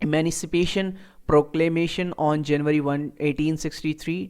emancipation proclamation on January 1, 1863।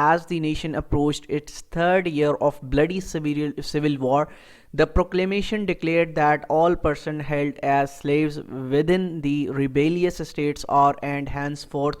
as the nation approached its third year of bloody civil war, the proclamation declared that all persons held as slaves within the rebellious states are and henceforth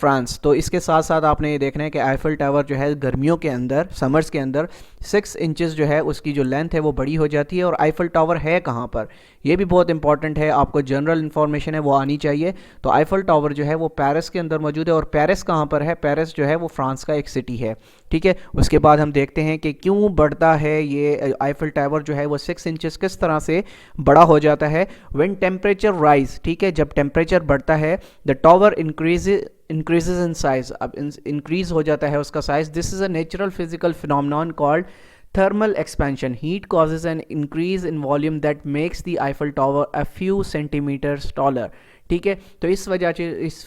France. تو اس کے ساتھ ساتھ آپ نے یہ دیکھنا ہے کہ آئیفل ٹاور جو ہے گرمیوں کے اندر، سمرز کے اندر 6 انچز جو ہے اس کی جو لینتھ ہے وہ بڑی ہو جاتی ہے. اور آئیفل ٹاور ہے کہاں پر، یہ بھی بہت امپورٹنٹ ہے، آپ کو جنرل انفارمیشن ہے وہ آنی چاہیے. تو آئیفل ٹاور جو ہے وہ پیرس کے اندر موجود ہے. اور پیرس کہاں پر ہے؟ پیرس جو ہے وہ فرانس کا ایک سٹی ہے. ٹھیک ہے. اس کے بعد ہم دیکھتے ہیں کہ کیوں بڑھتا ہے یہ آئیفل ٹاور جو ہے وہ 6 انچز کس طرح سے بڑا ہو جاتا ہے. وین ٹیمپریچر رائز، ٹھیک ہے، جب ٹیمپریچر بڑھتا ہے the tower increases in size, اب انکریز ہو جاتا ہے اس کا size. This is a natural physical phenomenon called thermal expansion. Heat causes an increase in volume that makes the Eiffel Tower a few centimeters taller. ٹھیک ہے. تو اس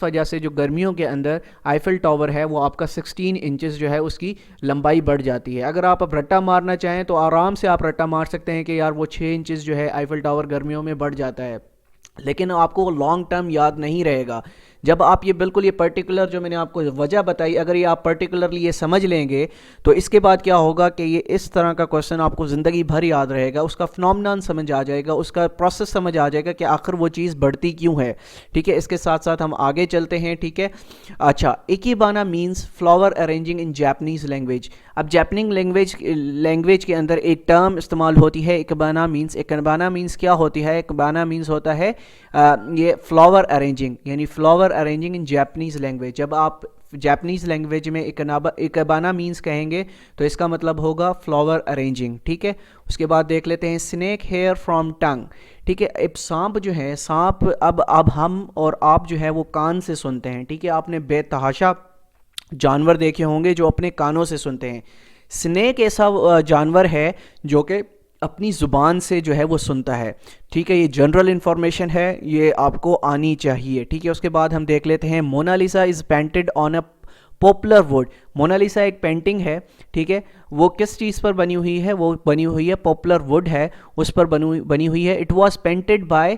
وجہ سے جو گرمیوں کے اندر آئیفل ٹاور ہے وہ آپ کا 16 انچز جو ہے اس کی لمبائی بڑھ جاتی ہے. اگر آپ اب رٹا مارنا چاہیں تو آرام سے آپ رٹا مار سکتے ہیں کہ یار وہ 6 انچز جو ہے آئیفل ٹاور گرمیوں میں بڑھ جاتا ہے، لیکن آپ کو لانگ ٹرم یاد نہیں رہے گا. جب آپ یہ بالکل یہ پرٹیکولر جو میں نے آپ کو وجہ بتائی، اگر یہ آپ پرٹیکولرلی یہ سمجھ لیں گے تو اس کے بعد کیا ہوگا کہ یہ اس طرح کا کویسچن آپ کو زندگی بھر یاد رہے گا، اس کا فنومنان سمجھ آ جائے گا، اس کا پروسیس سمجھ آ جائے گا کہ آخر وہ چیز بڑھتی کیوں ہے. ٹھیک ہے. اس کے ساتھ ساتھ ہم آگے چلتے ہیں. ٹھیک ہے. اچھا، اکیبانا مینس فلاور ارینجنگ ان جاپنیز لینگویج. اب جاپنی لینگویج کے اندر ایک ٹرم استعمال ہوتی ہے اکبانا مینس. اکبانا مینس کیا ہوتی ہے؟ اکبانا مینس ہوتا ہے یہ فلاور ارینجنگ، یعنی فلاور ارینجنگ ان جاپنیز لینگویج. جب آپ جاپنیز لینگویج میں اکبانا مینس کہیں گے تو اس کا مطلب ہوگا فلاور ارینجنگ. ٹھیک ہے. اس کے بعد دیکھ لیتے ہیں سنیک ہیئر فرام ٹنگ. ٹھیک ہے. اب سانپ جو ہے، سانپ اب ہم اور آپ جو ہے وہ کان سے سنتے ہیں. ٹھیک ہے. آپ نے بے تحاشا جانور دیکھے ہوں گے جو اپنے کانوں سے سنتے ہیں. سنیک ایسا جانور ہے جو کہ اپنی زبان سے جو ہے وہ سنتا ہے. ٹھیک ہے. یہ جنرل انفارمیشن ہے، یہ آپ کو آنی چاہیے. ٹھیک ہے. اس کے بعد ہم دیکھ لیتے ہیں Mona Lisa is painted on a popular would. Mona Lisa ایک پینٹنگ ہے. ٹھیک ہے. وہ کس چیز پر بنی ہوئی ہے؟ وہ بنی ہوئی ہے پوپلر ووڈ ہے، اس پر بنی ہوئی ہے. It was painted by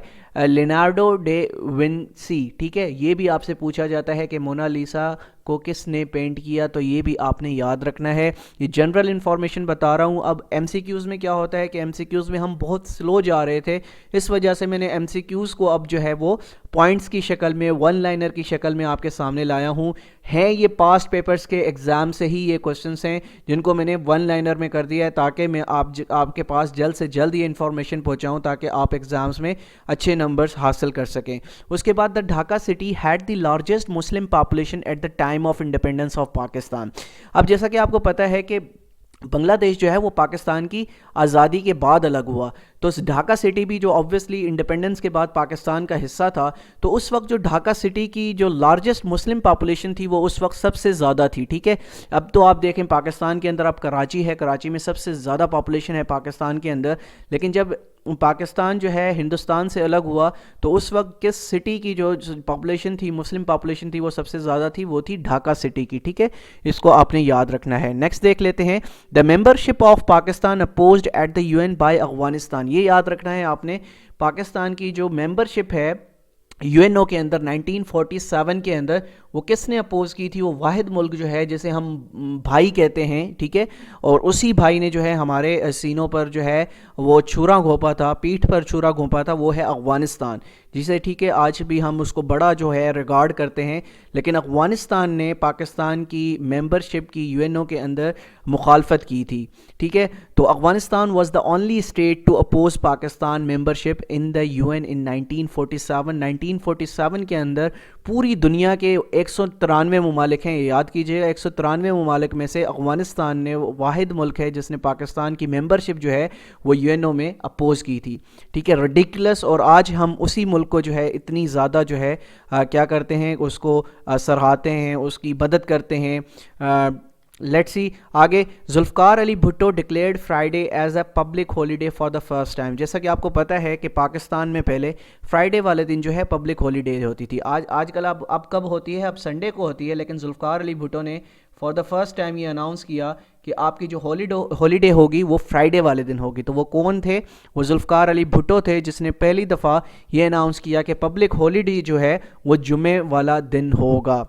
Leonardo da Vinci. ٹھیک ہے. یہ بھی آپ سے پوچھا جاتا ہے کہ مونالیسا کو کس نے پینٹ کیا، تو یہ بھی آپ نے یاد رکھنا ہے. یہ جنرل انفارمیشن بتا رہا ہوں. اب ایم سی کیوز میں کیا ہوتا ہے کہ ایم سی کیوز میں ہم بہت سلو جا رہے تھے، اس وجہ سے میں نے ایم سی کیوز کو اب جو ہے وہ پوائنٹس کی شکل میں، ون لائنر کی شکل میں آپ کے سامنے لایا ہوں. ہیں یہ پاسٹ پیپرز کے ایگزام سے ہی یہ کوشچنس ہیں جن کو میں نے ون لائنر میں کر دیا ہے تاکہ میں آپ کے پاس جلد سے جلد یہ انفارمیشن پہنچاؤں تاکہ آپ ایگزامز میں اچھے نمبرز حاصل کر سکیں. اس کے بعد the Dhaka city had the largest Muslim population at the time of independence of Pakistan. اب جیسا کہ آپ کو پتہ ہے کہ بنگلہ دیش جو ہے وہ پاکستان کی آزادی کے بعد الگ ہوا، تو اس ڈھاکہ سٹی بھی جو آبویسلی انڈیپینڈنس کے بعد پاکستان کا حصہ تھا، تو اس وقت جو ڈھاکہ سٹی کی جو لارجسٹ مسلم پاپولیشن تھی وہ اس وقت سب سے زیادہ تھی. ٹھیک ہے. اب تو آپ دیکھیں پاکستان کے اندر اب کراچی ہے، کراچی میں سب سے زیادہ پاپولیشن ہے پاکستان کے اندر، لیکن جب پاکستان جو ہے ہندوستان سے الگ ہوا تو اس وقت کس سٹی کی جو پاپولیشن تھی، مسلم پاپولیشن تھی، وہ سب سے زیادہ تھی، وہ تھی ڈھاکہ سٹی کی. ٹھیک ہے. اس کو آپ نے یاد رکھنا ہے. نیکسٹ دیکھ لیتے ہیں the membership of Pakistan opposed at the UN by Afghanistan. یہ یاد رکھنا ہے آپ نے، پاکستان کی جو ممبرشپ ہے UN کے اندر 1947 کے اندر وہ کس نے اپوز کی تھی؟ وہ واحد ملک جو ہے جسے ہم بھائی کہتے ہیں. ٹھیک ہے. اور اسی بھائی نے جو ہے ہمارے سینوں پر جو ہے وہ چھرا گھونپا تھا، پیٹھ پر چھرا گھونپا تھا، وہ ہے افغانستان جسے ٹھیک ہے آج بھی ہم اس کو بڑا جو ہے ریگارڈ کرتے ہیں. لیکن افغانستان نے پاکستان کی ممبرشپ کی UN کے اندر مخالفت کی تھی. ٹھیک ہے. تو Afghanistan was the only state to oppose Pakistan membership in the UN in 1947 کے اندر پوری دنیا کے 193 ممالک ہیں. یاد کیجئے گا 193 ممالک میں سے افغانستان نے واحد ملک ہے جس نے پاکستان کی ممبرشپ جو ہے وہ UN میں اپوز کی تھی. ٹھیک ہے. ریڈیکولس. اور آج ہم اسی ملک کو جو ہے اتنی زیادہ جو ہے کیا کرتے ہیں، اس کو سراہتے ہیں، اس کی مدد کرتے ہیں. لیٹس سی آگے. Zulfikar Ali Bhutto declared Friday as a public holiday for the first time. جیسا کہ آپ کو پتہ ہے کہ پاکستان میں پہلے فرائیڈے والے دن جو ہے پبلک ہالیڈے ہوتی تھی. آج کل اب کب ہوتی ہے؟ اب سنڈے کو ہوتی ہے. لیکن ذوالفقار علی بھٹو نے فار دا فرسٹ ٹائم یہ اناؤنس کیا کہ آپ کی جو ہالیڈے ہوگی وہ فرائیڈے والے دن ہوگی. تو وہ کون تھے؟ وہ ذوالفقار علی بھٹو تھے جس نے پہلی دفعہ یہ اناؤنس کیا کہ پبلک ہالیڈے جو ہے وہ جمعے والا دن ہوگا.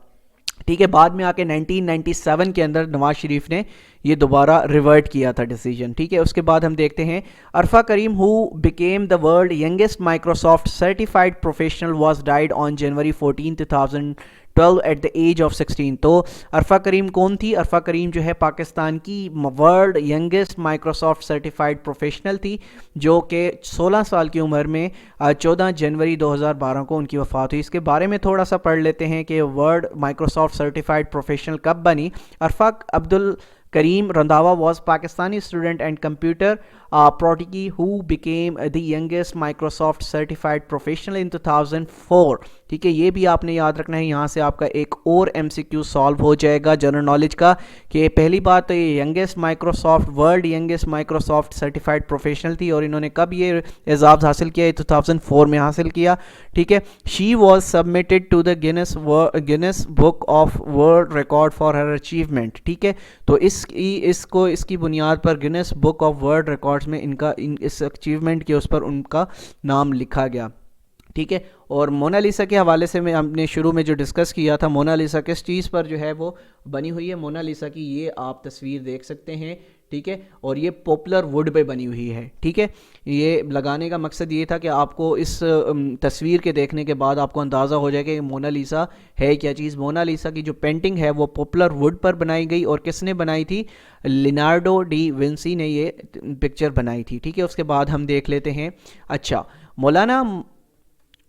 ٹھیک ہے. بعد میں آ کے 1997 کے اندر نواز شریف نے یہ دوبارہ ریورٹ کیا تھا ڈیسیجن. ٹھیک ہے. اس کے بعد ہم دیکھتے ہیں Arfa Karim who became the world youngest Microsoft certified professional was died on January 14, 12 at the age of 16. تو عرفہ کریم کون تھی؟ عرفہ کریم جو ہے پاکستان کی world youngest Microsoft certified professional تھی، جو کہ 16 سال کی عمر میں 14 جنوری 2012 کو ان کی وفات ہوئی۔ اس کے بارے میں تھوڑا سا پڑھ لیتے ہیں کہ ورلڈ مائکروسافٹ سرٹیفائڈ پروفیشنل کب بنی۔ عرفہ عبد الکریم Randhawa was Pakistani student and computer prodigy who became the youngest Microsoft certified professional in 2004. ٹھیک ہے، یہ بھی آپ نے یاد رکھنا ہے۔ یہاں سے آپ کا ایک اور ایم سی کیو سالو ہو جائے گا جنرل نالج کا، کہ پہلی بات تو یہ youngest Microsoft world youngest Microsoft certified professional تھی، اور انہوں نے کب یہ اعزاز حاصل کیا؟ 2004 میں حاصل کیا۔ ٹھیک ہے، she was submitted to the Guinness book of world record for her achievement. ٹھیک ہے، تو اس کی بنیاد پر Guinness book of world records میں اس اچیومنٹ کے اس پر ان کا نام لکھا گیا۔ ٹھیک ہے، اور مونا لیسا کے حوالے سے میں ہم نے شروع میں جو ڈسکس کیا تھا، مونا لیسا کس چیز پر جو ہے وہ بنی ہوئی ہے؟ مونا لیسا کی یہ آپ تصویر دیکھ سکتے ہیں، ٹھیک ہے، اور یہ پاپولر ووڈ پہ بنی ہوئی ہے۔ ٹھیک ہے، یہ لگانے کا مقصد یہ تھا کہ آپ کو اس تصویر کے دیکھنے کے بعد آپ کو اندازہ ہو جائے کہ مونا لیسا ہے کیا چیز۔ مونا لیسا کی جو پینٹنگ ہے وہ پاپولر ووڈ پر بنائی گئی، اور کس نے بنائی تھی؟ لینارڈو ڈی وینسی نے یہ پکچر بنائی تھی۔ ٹھیک ہے، اس کے بعد ہم دیکھ لیتے ہیں، اچھا،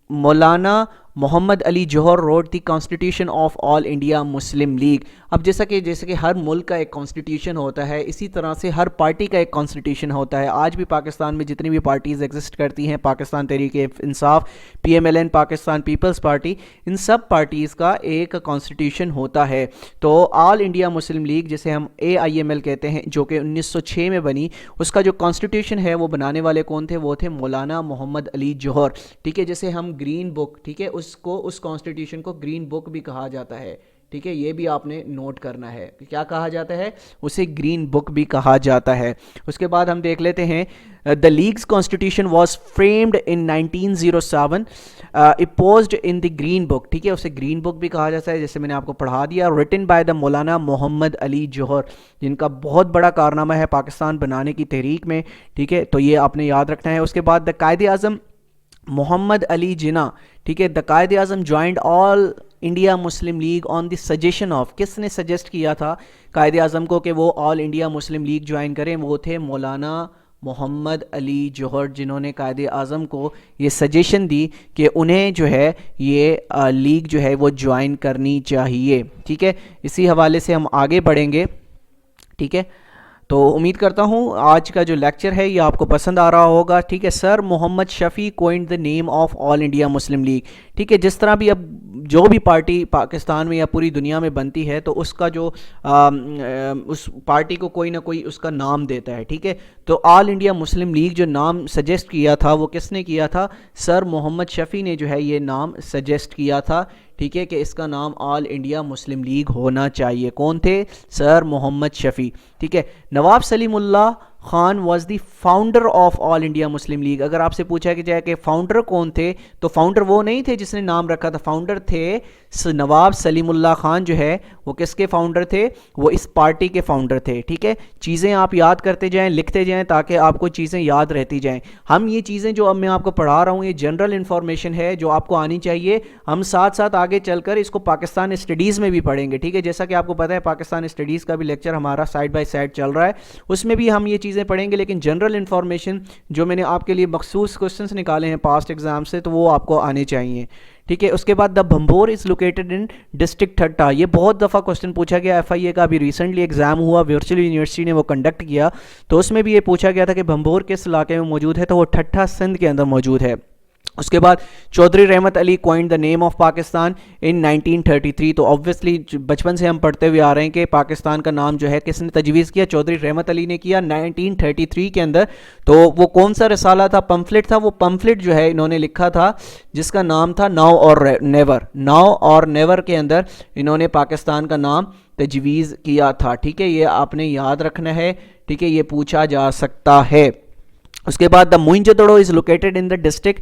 Maulana Muhammad Ali Jauhar wrote the constitution of All India Muslim League. اب جیسا کہ ہر ملک کا ایک کانسٹیٹیوشن ہوتا ہے، اسی طرح سے ہر پارٹی کا ایک کانسٹیٹیوشن ہوتا ہے۔ آج بھی پاکستان میں جتنی بھی پارٹیز ایگزسٹ کرتی ہیں، Pakistan Tehreek Insaf, P M L N, Pakistan Peoples Party, ان سب پارٹیز کا ایک کانسٹیٹیوشن ہوتا ہے۔ تو آل انڈیا مسلم لیگ جسے ہم AIML کہتے ہیں، جو کہ 1906 میں بنی، اس کا جو کانسٹیٹیوشن ہے وہ بنانے والے کون تھے؟ وہ تھے مولانا محمد علی جوہر۔ ٹھیک ہے، جسے ہم گرین بک، ٹھیک ہے، اس کانسٹیٹیوشن کو گرین بک بھی کہا جاتا ہے۔ ٹھیک ہے، یہ بھی آپ نے نوٹ کرنا ہے، کیا کہا جاتا ہے؟ اسے گرین بک بھی کہا جاتا ہے۔ اس کے بعد ہم دیکھ لیتے ہیں، the league's constitution was framed in 1907 opposed in the green book۔ ٹھیک ہے، اسے گرین بک بھی کہا جاتا ہے، جیسے میں نے آپ کو پڑھا دیا، written by the مولانا محمد علی جوہر، جن کا بہت بڑا کارنامہ ہے پاکستان بنانے کی تحریک میں۔ ٹھیک ہے، تو یہ آپ نے یاد رکھنا ہے۔ اس کے بعد قائد اعظم محمد علی جناح، ٹھیک ہے، the Quaid Azam joined All India Muslim League on the suggestion of, کس نے سجیسٹ کیا تھا قائد اعظم کو کہ وہ آل انڈیا مسلم لیگ جوائن کریں؟ وہ تھے مولانا محمد علی جوہر، جنہوں نے قائد اعظم کو یہ سجیشن دی کہ انہیں جو ہے یہ لیگ جو ہے وہ جوائن کرنی چاہیے۔ ٹھیک ہے، اسی حوالے سے ہم آگے بڑھیں گے۔ ٹھیک ہے، تو امید کرتا ہوں آج کا جو لیکچر ہے یہ آپ کو پسند آ رہا ہوگا۔ ٹھیک ہے، sir Muhammad Shafi coined the name of All India Muslim League. ٹھیک ہے، جس طرح بھی اب جو بھی پارٹی پاکستان میں یا پوری دنیا میں بنتی ہے تو اس کا جو اس پارٹی کو کوئی نہ کوئی اس کا نام دیتا ہے۔ ٹھیک ہے، تو آل انڈیا مسلم لیگ جو نام سجیسٹ کیا تھا وہ کس نے کیا تھا؟ سر محمد شفیع نے جو ہے یہ نام سجیسٹ کیا تھا۔ ٹھیک ہے، کہ اس کا نام آل انڈیا مسلم لیگ ہونا چاہیے۔ کون تھے؟ سر محمد شفیع۔ ٹھیک ہے، Nawab Salimullah Khan was the founder of All India Muslim League. اگر آپ سے پوچھا کہ جائے کہ فاؤنڈر کون تھے، تو فاؤنڈر وہ نہیں تھے جس نے نام رکھا تھا، فاؤنڈر تھے نواب سلیم اللہ خان جو ہے وہ کس کے فاؤنڈر تھے؟ وہ اس پارٹی کے فاؤنڈر تھے۔ ٹھیک ہے، چیزیں آپ یاد کرتے جائیں، لکھتے جائیں، تاکہ آپ کو چیزیں یاد رہتی جائیں۔ ہم یہ چیزیں جو اب میں آپ کو پڑھا رہا ہوں یہ جنرل انفارمیشن ہے جو آپ کو آنی چاہیے۔ ہم ساتھ ساتھ آگے چل کر اس کو پاکستان اسٹڈیز میں بھی پڑھیں گے۔ ٹھیک ہے، جیسا کہ آپ کو پتہ ہے پاکستان اسٹڈیز کا بھی لیکچر ہمارا سائڈ بائی سائڈ چل رہا ہے، اس میں بھی ہم یہ چیزیں پڑھیں گے، لیکن جنرل انفارمیشن جو میں نے آپ کے لیے مخصوص کوسچنس نکالے ہیں پاسٹ ایگزام سے تو وہ آپ کو آنے چاہیے۔ ٹھیک ہے، اس کے بعد the Bhambore is located in district Thatta. یہ بہت دفعہ کوسچن پوچھا گیا، FIA کا ابھی ریسنٹلی ایگزام ہوا، ورچوئل یونیورسٹی نے وہ کنڈکٹ کیا، تو اس میں بھی یہ پوچھا گیا تھا کہ بھمبور کس علاقے میں موجود ہے، تو وہ ٹھٹا سندھ کے اندر موجود ہے۔ اس کے بعد Chaudhry Rahmat Ali coined the name of Pakistan in 1933۔ تو آبویسلی بچپن سے ہم پڑھتے ہوئے آ رہے ہیں کہ پاکستان کا نام جو ہے کس نے تجویز کیا؟ چودھری رحمت علی نے کیا 1933 کے اندر۔ تو وہ کون سا رسالہ تھا؟ پمفلٹ تھا۔ وہ پمفلٹ جو ہے انہوں نے لکھا تھا جس کا نام تھا ناؤ اور نیور۔ ناؤ اور نیور کے اندر انہوں نے پاکستان کا نام تجویز کیا تھا۔ ٹھیک ہے، یہ آپ نے یاد رکھنا ہے۔ ٹھیک ہے، یہ پوچھا جا سکتا ہے۔ اس کے بعد the Mohenjo Daro is located in the district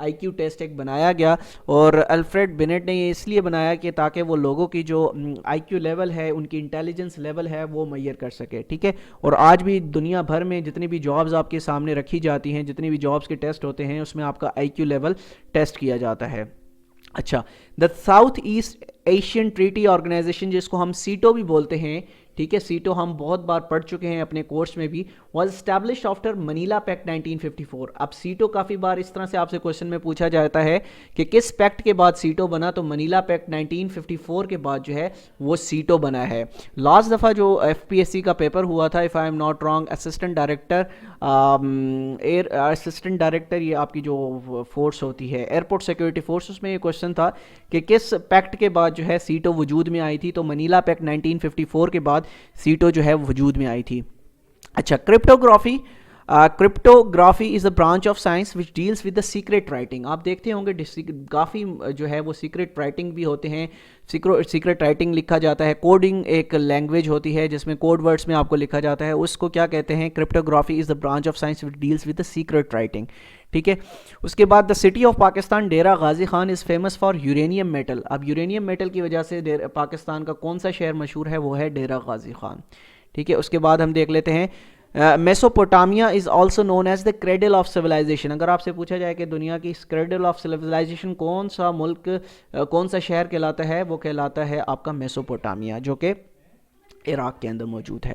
IQ test ایک بنایا گیا، اور الفریڈ بینٹ نے یہ اس لیے بنایا کہ تاکہ وہ لوگوں کی جو IQ لیول ہے، ان کی انٹیلیجنس لیول ہے، وہ میئر کر سکے، ٹھیک ہے. اور آج بھی دنیا بھر میں جتنی بھی جابز آپ کے سامنے رکھی جاتی ہیں، جتنی بھی جابز کے ٹیسٹ ہوتے ہیں، اس میں آپ کا IQ لیول ٹیسٹ کیا جاتا ہے. اچھا، the South East Asian Treaty Organization, جس کو ہم سیٹو بھی بولتے ہیں، ٹھیک ہے، سیٹو ہم بہت بار پڑھ چکے ہیں اپنے کورس میں بھی، was established after Manila packet 1954. اب سیٹو کافی بار اس طرح سے آپ سے کوشچن میں پوچھا جاتا ہے کہ کس پیکٹ کے بعد سیٹو بنا، تو منیلا پیکٹ 1954 کے بعد جو ہے وہ سیٹو بنا ہے. لاسٹ دفعہ جو FPSC کا پیپر ہوا تھا، if I am not wrong, assistant director یہ آپ کی جو فورس ہوتی ہے، ایئرپورٹ سیکورٹی فورس، اس میں یہ کوشچن تھا کہ کس پیکٹ کے بعد جو ہے سیٹو وجود میں آئی تھی، تو منیلا پیکٹ 1954 کے بعد سیٹو جو ہے وجود میں آئی تھی. اچھا، cryptography is a branch of science which deals with the secret writing. آپ دیکھتے ہوں گے کافی جو ہے وہ سیکریٹ رائٹنگ بھی ہوتے ہیں، سیکریٹ رائٹنگ لکھا جاتا ہے. کوڈنگ ایک لینگویج ہوتی ہے جس میں کوڈ ورڈز میں آپ کو لکھا جاتا ہے، اس کو کیا کہتے ہیں؟ Cryptography is the branch of science which deals with the secret writing, ٹھیک ہے. اس کے بعد the city of Pakistan Dera Ghazi Khan is famous for uranium metal. اب یورینیم میٹل کی وجہ سے پاکستان کا کون سا شہر مشہور ہے؟ وہ ہے ڈیرہ غازی خان، ٹھیک ہے. اس کے بعد ہم دیکھ لیتے ہیں Mesopotamia is also known as the cradle of civilization. اگر آپ سے پوچھا جائے کہ دنیا کی کریڈل آف سویلائزیشن کون سا ملک، کون سا شہر کہلاتا ہے، وہ کہلاتا ہے آپ کا میسوپوٹامیا، جو کہ عراق کے اندر موجود ہے.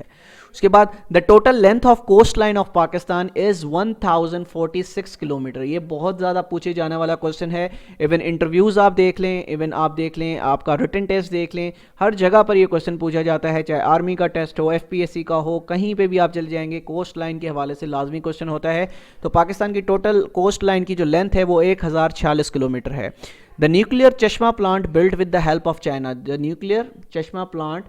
اس کے بعد the total length of coastline of Pakistan is 1046 kilometre. یہ بہت زیادہ پوچھے جانے والا کوشچن ہے. ایون انٹرویوز آپ دیکھ لیں، آپ کا ریٹن ٹیسٹ دیکھ لیں، ہر جگہ پر یہ کوشچن پوچھا جاتا ہے، چاہے آرمی کا ٹیسٹ ہو، FPSC کا ہو، کہیں پہ بھی آپ چل جائیں گے، کوسٹ لائن کے حوالے سے لازمی کوشچن ہوتا ہے. تو پاکستان کی ٹوٹل کوسٹ لائن کی جو لینتھ ہے وہ 1046 کلومیٹر ہے. The nuclear Chashma plant built with the help of China. The nuclear Chashma plant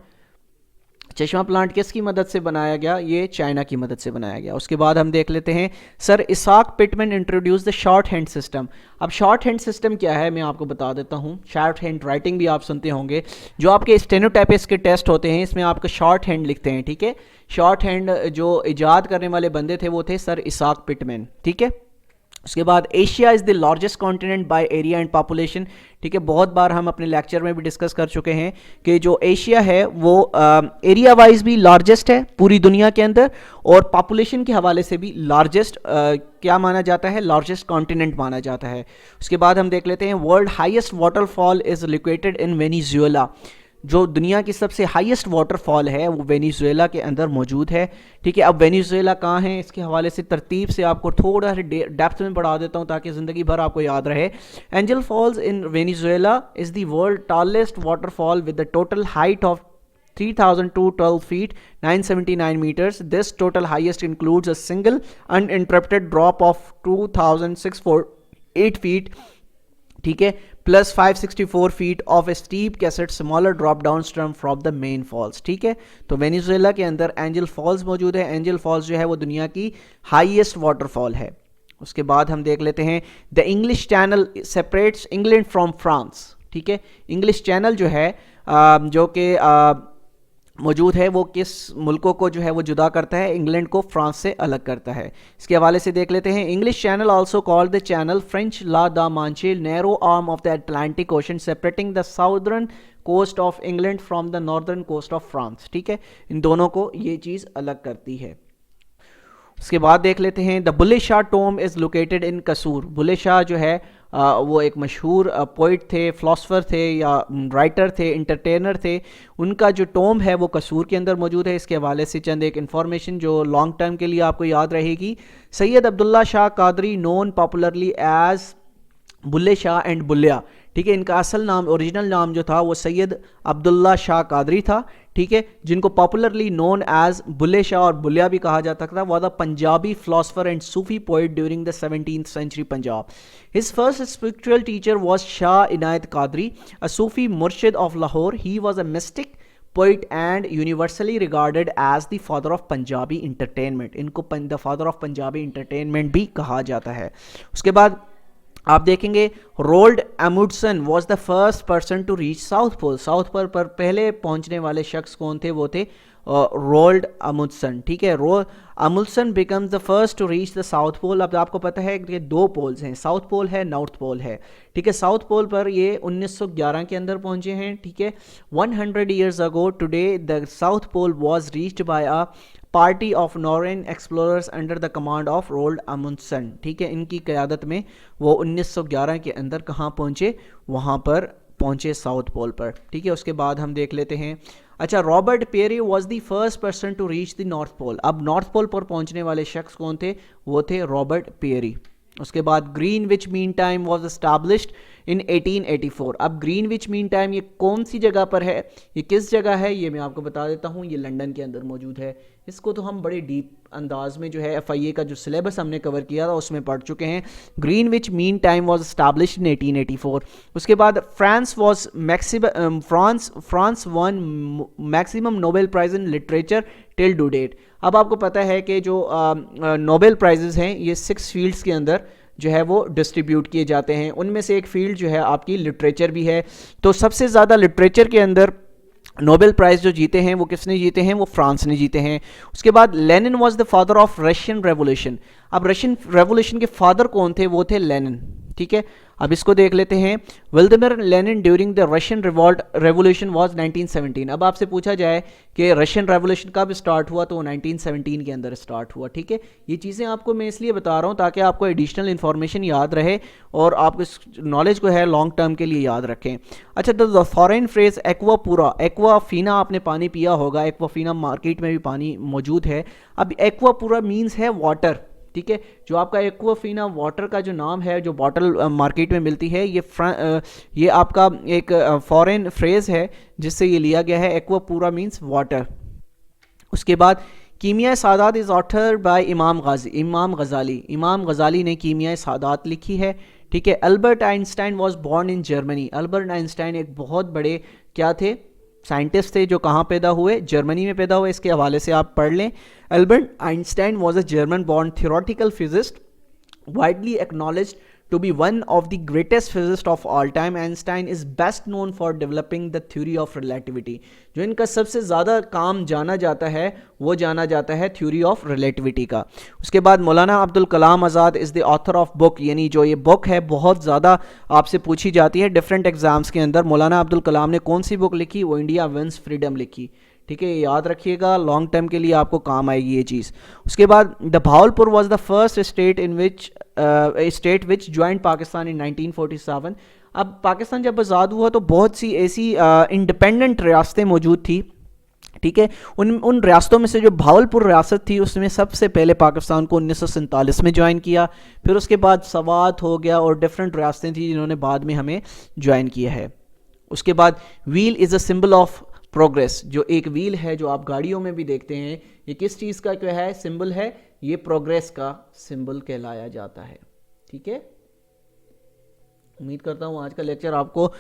کس کی مدد سے بنایا گیا؟ یہ چائنا کی مدد سے بنایا گیا. اس کے بعد ہم دیکھ لیتے ہیں sir Isaac Pitman introduced the shorthand system. اب شارٹ ہینڈ سسٹم کیا ہے میں آپ کو بتا دیتا ہوں. شارٹ ہینڈ رائٹنگ بھی آپ سنتے ہوں گے، جو آپ کے اسٹینوٹائپس کے ٹیسٹ ہوتے ہیں، اس میں آپ کا شارٹ ہینڈ لکھتے ہیں، ٹھیک ہے. شارٹ ہینڈ جو ایجاد کرنے والے بندے تھے وہ تھے سر اسحاق پٹمن، ٹھیک ہے. اس کے بعد Asia is the largest continent by area and population, ٹھیک ہے. بہت بار ہم اپنے لیکچر میں بھی ڈسکس کر چکے ہیں کہ جو ایشیا ہے وہ ایریا وائز بھی لارجسٹ ہے پوری دنیا کے اندر، اور پاپولیشن کے حوالے سے بھی لارجسٹ کیا مانا جاتا ہے؟ لارجسٹ کانٹیننٹ مانا جاتا ہے. اس کے بعد ہم دیکھ لیتے ہیں ورلڈ ہائیسٹ واٹر فال از لوکیٹڈ ان وینیزویلا. جو دنیا کی سب سے ہائیسٹ واٹر فال ہے وہ وینیزویلا کے اندر موجود ہے، ٹھیک ہے. اب وینیزویلا کہاں ہے، اس کے حوالے سے ترتیب سے آپ کو تھوڑا ڈیپتھ میں پڑھا دیتا ہوں تاکہ زندگی بھر آپ کو یاد رہے. Angel Falls in Venezuela is the world tallest waterfall with the total height of 3,212 feet 979 meters. This total highest includes a single uninterrupted drop of 2,648 feet, ٹھیک ہے, plus 564 feet of a steep cassette smaller drop downstream from the main falls. ٹھیک ہے, تو Venezuela کے اندر Angel falls موجود ہے. Angel falls جو ہے وہ دنیا کی ہائیسٹ واٹر فال ہے. اس کے بعد ہم دیکھ لیتے ہیں the English channel separates England from France. ٹھیک ہے, انگلش چینل جو ہے جو کہ موجود ہے وہ کس ملکوں کو جو ہے وہ جدا کرتا ہے؟ انگلینڈ کو فرانس سے الگ کرتا ہے. اس کے حوالے سے دیکھ لیتے ہیں English Channel also called the Channel French la the Manche narrow arm of the Atlantic Ocean separating the southern coast of England from the northern coast of France. ٹھیک ہے, ان دونوں کو یہ چیز الگ کرتی ہے. اس کے بعد دیکھ لیتے ہیں دا بلے شاہ ٹوم از لوکیٹڈ ان قصور. بلے شاہ جو ہے وہ ایک مشہور پوئٹ تھے, فلاسفر تھے یا رائٹر تھے, انٹرٹینر تھے. ان کا جو ٹوم ہے وہ قصور کے اندر موجود ہے. اس کے حوالے سے چند ایک انفارمیشن جو لانگ ٹرم کے لیے آپ کو یاد رہے گی. سید عبداللہ شاہ قادری نون popularly as Bulleh Shah and بلیا. ٹھیک ہے, ان کا اصل نام اوریجنل نام جو تھا وہ سید عبداللہ شاہ قادری تھا. ٹھیک ہے, جن کو popularly known as Bulleh Shah اور بلیا بھی کہا جاتا تھا. وہ Punjabi philosopher and Sufi poet during the 17th century Punjab. His first spiritual teacher was Shah Inayat Qadri, a Sufi murshid of Lahore. He was a mystic poet and universally regarded as the father of Punjabi entertainment. ان کو the father of Punjabi entertainment بھی کہا جاتا ہے. اس کے بعد آپ دیکھیں گے Roald Amundsen was the first person to reach South Pole. South پر پہلے پہنچنے والے شخص کون تھے؟ وہ تھے رولڈ امundsen. ٹھیک ہے, امundsen becomes the first to reach the South Pole. اب آپ کو پتہ ہے کہ دو پولز ہیں, ساؤتھ پول ہے, نارتھ پول ہے. ٹھیک ہے, ساؤتھ پول پر یہ 1911 کے اندر پہنچے ہیں. ٹھیک ہے, 100 years ago today the south pole was reached by a party of Norwegian explorers under the command of Roald Amundsen. ٹھیک ہے, ان کی قیادت میں وہ 1911 کے اندر کہاں پہنچے, وہاں پر پہنچے ساؤتھ پول پر. ٹھیک ہے, اس کے بعد ہم دیکھ لیتے ہیں. اچھا, Robert Peary was the first person to reach the North Pole. اب نارتھ پول پر پہنچنے والے شخص کون تھے, وہ تھے رابرٹ پیری. اس کے بعد Greenwich mean time was established in 1884. اب گرین وچ مین ٹائم یہ کون سی جگہ پر ہے, یہ کس جگہ ہے, یہ میں آپ کو بتا دیتا ہوں. یہ لنڈن کے اندر موجود ہے. اس کو تو ہم بڑے ڈیپ انداز میں جو ہے ایف آئی اے کا جو سلیبس ہم نے کور کیا تھا اس میں پڑھ چکے ہیں. Greenwich mean time was established in 1884. اس کے بعد France won maximum Nobel prize in literature till to date. اب آپ کو پتہ ہے کہ جو نوبل پرائزز ہیں یہ 6 فیلڈز کے اندر جو ہے وہ ڈسٹریبیوٹ کیے جاتے ہیں. ان میں سے ایک فیلڈ جو ہے آپ کی لٹریچر بھی ہے. تو سب سے زیادہ لٹریچر کے اندر نوبل پرائز جو جیتے ہیں وہ کس نے جیتے ہیں, وہ فرانس نے جیتے ہیں. اس کے بعد Lenin was the father of Russian revolution. اب رشین ریولیوشن کے فادر کون تھے, وہ تھے لینن. ٹھیک ہے, اب اس کو دیکھ لیتے ہیں. Vladimir Lenin during the Russian revolution was 1917. اب آپ سے پوچھا جائے کہ رشین ریولیوشن کب اسٹارٹ ہوا, تو وہ 1917 کے اندر اسٹارٹ ہوا. ٹھیک ہے, یہ چیزیں آپ کو میں اس لیے بتا رہا ہوں تاکہ آپ کو ایڈیشنل انفارمیشن یاد رہے اور آپ اس نالج کو ہے لانگ ٹرم کے لیے یاد رکھیں. اچھا, دا فارین فریز ایکوا پورا, ایکوا فینا آپ نے پانی پیا ہوگا, ایکوا فینا مارکیٹ میں بھی پانی موجود ہے. اب ایکوا پورا مینز ہے واٹر. ٹھیک ہے, جو آپ کا ایکوا فینا واٹر کا جو نام ہے, جو باٹل مارکیٹ میں ملتی ہے, یہ آپ کا ایک فارین فریز ہے جس سے یہ لیا گیا ہے. ایکوا پورا مینس واٹر. اس کے بعد کیمیائے سعادت از آتھر بائی امام غزالی. امام غزالی نے کیمیائے سعادت لکھی ہے. ٹھیک ہے, Albert Einstein was born in Germany. Albert Einstein ایک بہت بڑے کیا تھے, سائنٹسٹ تھے جو کہاں پیدا ہوئے, جرمنی میں پیدا ہوئے. اس کے حوالے سے آپ پڑھ لیں. Albert Einstein was a German born theoretical physicist widely acknowledged to be one of the greatest physicists of all time. Einstein is best known for developing the theory of relativity. جو ان کا سب سے زیادہ کام جانا جاتا ہے وہ جانا جاتا ہے تھیوری آف ریلیٹیوٹی کا. اس کے بعد مولانا عبدالکلام آزاد از دی آتھر آف بک. یعنی جو یہ بک ہے بہت زیادہ آپ سے پوچھی جاتی ہے ڈفرینٹ ایگزامس کے اندر. مولانا عبدالکلام نے کون سی بک لکھی, وہ انڈیا ونس فریڈم لکھی. ٹھیک ہے, یاد رکھیے گا, لانگ ٹرم کے لیے آپ کو کام آئے گی یہ چیز. اس کے بعد the Bahawalpur was the first state which joined Pakistan in 1947. اب پاکستان جب آزاد ہوا تو بہت سی ایسی انڈیپینڈنٹ ریاستیں موجود تھی. ٹھیک ہے, ان ریاستوں میں سے جو بھاولپور ریاست تھی اس میں سب سے پہلے پاکستان کو 1947 میں جوائن کیا. پھر اس کے بعد سوات ہو گیا اور ڈفرینٹ ریاستیں تھیں جنہوں نے بعد میں ہمیں جوائن کیا ہے. اس کے بعد wheel is a symbol of progress. جو ایک ویل ہے جو آپ گاڑیوں میں بھی دیکھتے ہیں, یہ کس چیز کا کیا ہے, سمبل ہے, یہ پروگریس کا سمبل کہلایا جاتا ہے. ٹھیک ہے, امید کرتا ہوں آج کا لیکچر آپ کو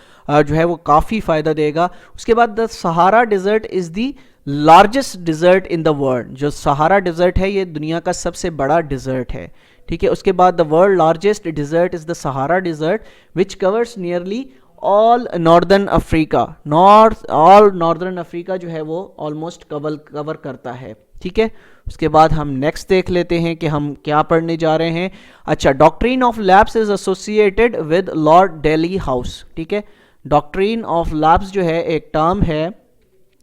جو ہے وہ کافی فائدہ دے گا. اس کے بعد the Sahara desert is the largest desert in the world. جو سہارا ڈیزرٹ ہے یہ دنیا کا سب سے بڑا ڈیزرٹ ہے. ٹھیک ہے, اس کے بعد the world largest desert is the Sahara desert which covers nearly all northern Africa. All northern Africa جو ہے وہ آلموسٹ کور کرتا ہے. ٹھیک ہے, اس کے بعد ہم نیکسٹ دیکھ لیتے ہیں کہ ہم کیا پڑھنے جا رہے ہیں. اچھا, doctrine of lapse is associated with Lord Dalhousie. ٹھیک ہے, ڈاکٹرین آف لیپس جو ہے ایک ٹرم ہے,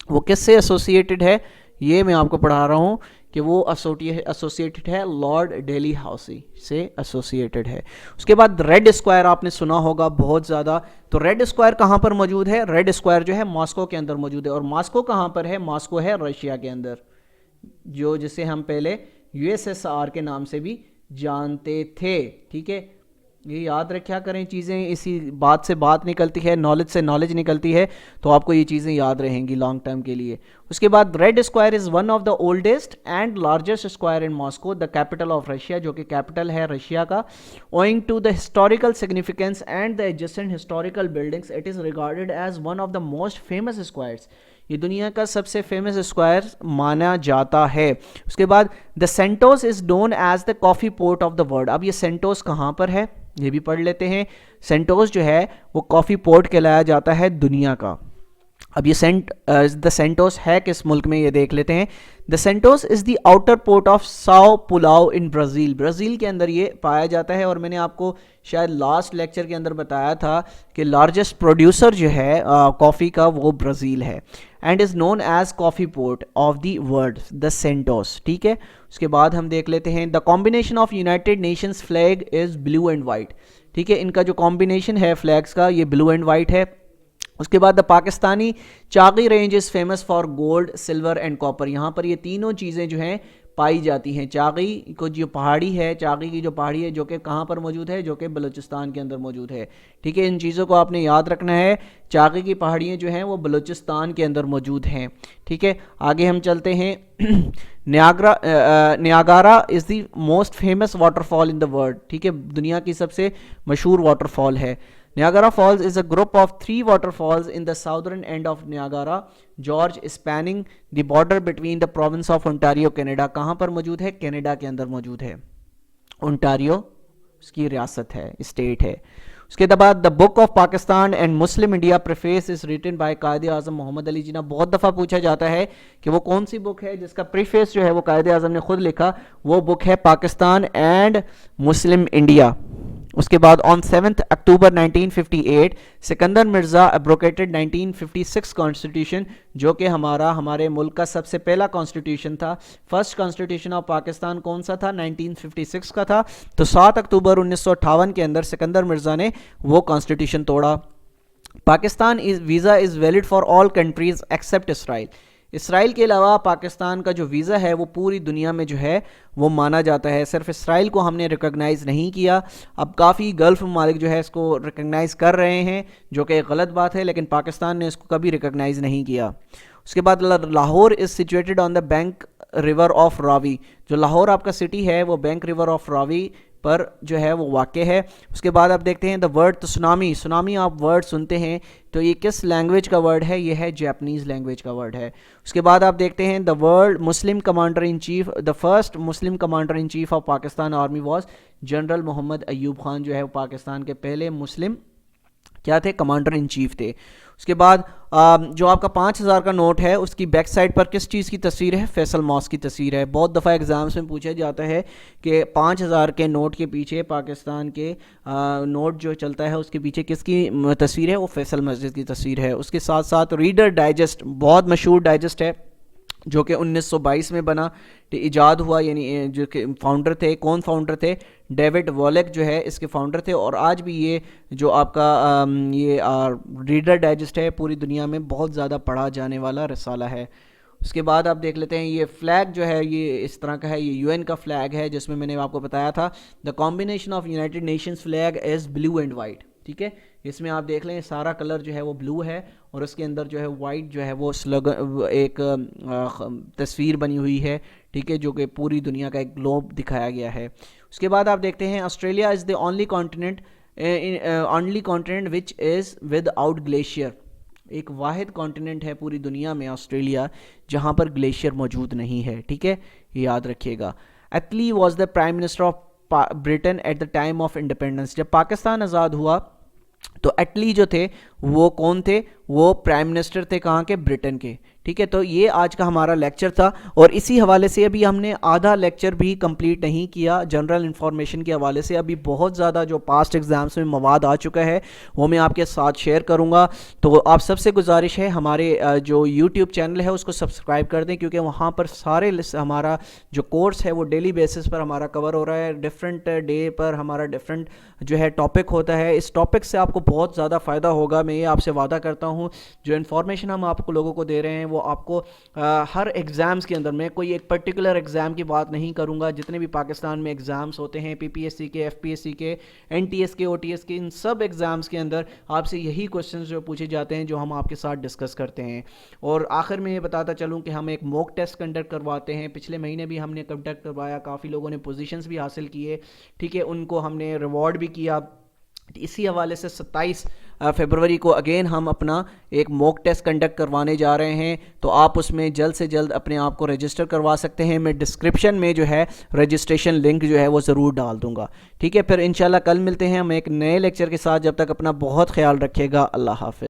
وہ کس سے ایسوسیٹیڈ ہے, یہ میں آپ کو پڑھا رہا ہوں کہ وہ ایسوسیٹیڈ ہے لارڈ ڈیلی ہاؤسی سے ایسوسیٹیڈ ہے. اس کے بعد ریڈ اسکوائر آپ نے سنا ہوگا بہت زیادہ. تو ریڈ اسکوائر کہاں پر موجود ہے, ریڈ اسکوائر جو ہے ماسکو کے اندر موجود ہے. اور ماسکو کہاں پر ہے, ماسکو ہے رشیا کے اندر, جسے ہم پہلے USSR کے نام سے بھی جانتے تھے. ٹھیک ہے, یہ یاد رکھا کریں چیزیں, اسی بات سے بات نکلتی ہے, نالج سے نالج نکلتی ہے, تو آپ کو یہ چیزیں یاد رہیں گی لانگ ٹرم کے لیے. اس کے بعد Red Square is one of the oldest and largest square in Moscow, the capital of Russia, جو کہ کیپٹل ہے رشیا کا. Owing to the historical significance and the adjacent historical buildings, it is regarded as one of the most famous squares. یہ دنیا کا سب سے famous square مانا جاتا ہے. اس کے بعد the Santos is known as the coffee port of the world. اب یہ سینٹوس کہاں پر ہے یہ بھی پڑھ لیتے ہیں. سینٹوس جو ہے وہ کافی پورٹ کہلایا جاتا ہے دنیا کا. اب یہ دا سینٹوس ہے کس ملک میں، یہ دیکھ لیتے ہیں. The Santos is the outer port of Sao Paulo in Brazil. Brazil کے اندر یہ پایا جاتا ہے، اور میں نے آپ کو شاید لاسٹ لیکچر کے اندر بتایا تھا کہ لارجسٹ پروڈیوسر جو ہے کافی کا وہ برازیل ہے. And is known as coffee port of the world the Santos. ٹھیک ہے. اس کے بعد ہم دیکھ لیتے ہیں the combination of United Nations flag is blue and white. ٹھیک ہے، ان کا جو کمبینیشن ہے فلیگس کا یہ بلو اینڈ وائٹ ہے. اس کے بعد the Pakistani Chagai range is famous for gold silver and copper. یہاں پر یہ تینوں چیزیں جو ہیں پائی جاتی ہیں. چاغی کو جو پہاڑی ہے، چاغی کی جو پہاڑی ہے جو کہ کہاں پر موجود ہے، جو کہ بلوچستان کے اندر موجود ہے. ٹھیک ہے، ان چیزوں کو آپ نے یاد رکھنا ہے. چاغی کی پہاڑیاں جو ہیں وہ بلوچستان کے اندر موجود ہیں. ٹھیک ہے، آگے ہم چلتے ہیں. Niagara is the most famous waterfall in the world. ٹھیک ہے، دنیا کی سب سے مشہور واٹر فال ہے. Niagara Falls is a group of 3 waterfalls in the southern end of Niagara Gorge spanning the border between the province of Ontario, Canada. کہاں پر موجود ہے؟ کینیڈا کے اندر موجود ہے. Ontario اس کی ریاست ہے، اسٹیٹ ہے. اس کے بعد The Book of Pakistan and Muslim India Preface is written by Quaid Azam محمد علی جناح. بہت دفعہ پوچھا جاتا ہے کہ وہ کون سی بک ہے جس کا پریفیس جو ہے وہ قائد اعظم نے خود لکھا. وہ بک ہے پاکستان اینڈ مسلم انڈیا. اس کے بعد آن 7 اکتوبر 1958 سکندر مرزا ایبروکیٹڈ 1956 کانسٹیٹیوشن، جو کہ ہمارے ملک کا سب سے پہلا کانسٹیٹیوشن تھا. فرسٹ کانسٹیٹیوشن آف پاکستان کون سا تھا؟ 1956 کا تھا. تو 7 اکتوبر 1958 کے اندر سکندر مرزا نے وہ کانسٹیٹیوشن توڑا. Pakistan visa is valid for all countries except Israel. Israel کے علاوہ پاکستان کا جو ویزا ہے وہ پوری دنیا میں جو ہے وہ مانا جاتا ہے. صرف اسرائیل کو ہم نے ریکگنائز نہیں کیا. اب کافی گلف ممالک جو ہے اس کو ریکگنائز کر رہے ہیں، جو کہ ایک غلط بات ہے، لیکن پاکستان نے اس کو کبھی ریکگنائز نہیں کیا. اس کے بعد Lahore is situated on the bank river of Ravi. جو لاہور آپ کا سٹی ہے وہ بینک ریور آف راوی پر جو ہے وہ واقع ہے. اس کے بعد آپ دیکھتے ہیں دا ورڈ تو سونامی آپ ورڈ سنتے ہیں تو یہ کس لینگویج کا ورڈ ہے؟ یہ ہے جاپنیز لینگویج کا ورڈ ہے. اس کے بعد آپ دیکھتے ہیں the world Muslim commander in chief, the first Muslim commander in chief of Pakistan army was general Muhammad Ayub Khan. جو ہے وہ پاکستان کے پہلے مسلم کیا تھے؟ کمانڈر ان چیف تھے. اس کے بعد جو آپ کا 5000 کا نوٹ ہے اس کی بیک سائڈ پر کس چیز کی تصویر ہے؟ فیصل ماسک کی تصویر ہے. بہت دفعہ ایگزامس میں پوچھا جاتا ہے کہ 5000 کے نوٹ کے پیچھے پاکستان کے نوٹ جو چلتا ہے اس کے پیچھے کس کی تصویر ہے؟ وہ فیصل مسجد کی تصویر ہے. اس کے ساتھ ساتھ ریڈر ڈائجسٹ بہت مشہور ڈائجسٹ ہے جو کہ 1922 میں بنا ایجاد ہوا، یعنی جو کہ فاؤنڈر تھے، کون فاؤنڈر تھے؟ ڈیوڈ والیک جو ہے اس کے فاؤنڈر تھے. اور آج بھی یہ جو آپ کا یہ ریڈر ڈائجسٹ ہے پوری دنیا میں بہت زیادہ پڑھا جانے والا رسالہ ہے. اس کے بعد آپ دیکھ لیتے ہیں یہ فلیگ جو ہے یہ اس طرح کا ہے، یہ UN کا فلیگ ہے جس میں نے آپ کو بتایا تھا the combination of United Nations flag is blue and white. ٹھیک ہے، اس میں آپ دیکھ لیں سارا کلر جو ہے وہ بلو ہے اور اس کے اندر جو ہے وائٹ جو ہے وہ ایک تصویر بنی ہوئی ہے. ٹھیک ہے، جو کہ پوری دنیا کا ایک گلوب دکھایا گیا ہے. اس کے بعد آپ دیکھتے ہیں Australia is the only continent which is with out glacier. ایک واحد کانٹیننٹ ہے پوری دنیا میں آسٹریلیا جہاں پر گلیشیئر موجود نہیں ہے. ٹھیک ہے، یہ یاد رکھیے گا. Attlee was the prime minister of Britain at the time of independence. جب پاکستان آزاد ہوا تو ایٹلی جو تھے وہ کون تھے؟ وہ پرائم منسٹر تھے کہاں کے؟ برٹن کے. ٹھیک ہے، تو یہ آج کا ہمارا لیکچر تھا اور اسی حوالے سے ابھی ہم نے آدھا لیکچر بھی کمپلیٹ نہیں کیا جنرل انفارمیشن کے حوالے سے. ابھی بہت زیادہ جو پاسٹ ایگزامس میں مواد آ چکا ہے وہ میں آپ کے ساتھ شیئر کروں گا. تو آپ سب سے گزارش ہے ہمارے جو یوٹیوب چینل ہے اس کو سبسکرائب کر دیں، کیونکہ وہاں پر سارے ہمارا جو کورس ہے وہ ڈیلی بیسس پر ہمارا کور ہو رہا ہے. ڈفرینٹ ڈے پر ہمارا ڈفرینٹ جو ہے ٹاپک ہوتا ہے. اس ٹاپک سے آپ کو بہت زیادہ فائدہ ہوگا، میں یہ آپ سے وعدہ کرتا ہوں. جو انفارمیشن ہم آپ کو لوگوں کو دے رہے ہیں وہ آپ کو ہر ایگزامز کے اندر، میں کوئی ایک پرٹیکولر ایگزام کی بات نہیں کروں گا، جتنے بھی پاکستان میں ایگزامز ہوتے ہیں PPSC کے، FPSC کے، NTS کے، OTS کے، ان سب ایگزامز کے اندر آپ سے یہی کوسچنز جو پوچھے جاتے ہیں جو ہم آپ کے ساتھ ڈسکس کرتے ہیں. اور آخر میں یہ بتاتا چلوں کہ ہم ایک موک ٹیسٹ کنڈکٹ کرواتے ہیں. پچھلے مہینے بھی ہم نے کنڈکٹ کروایا، کافی لوگوں نے پوزیشنز بھی حاصل کیے. ٹھیک ہے، ان کو ہم نے ریوارڈ بھی کیا. اسی حوالے سے 27 فروری کو اگین ہم اپنا ایک موک ٹیسٹ کنڈکٹ کروانے جا رہے ہیں. تو آپ اس میں جلد سے جلد اپنے آپ کو رجسٹر کروا سکتے ہیں. میں ڈسکرپشن میں جو ہے رجسٹریشن لنک جو ہے وہ ضرور ڈال دوں گا. ٹھیک ہے، پھر انشاءاللہ کل ملتے ہیں ہم ایک نئے لیکچر کے ساتھ. جب تک اپنا بہت خیال رکھیے گا. اللہ حافظ.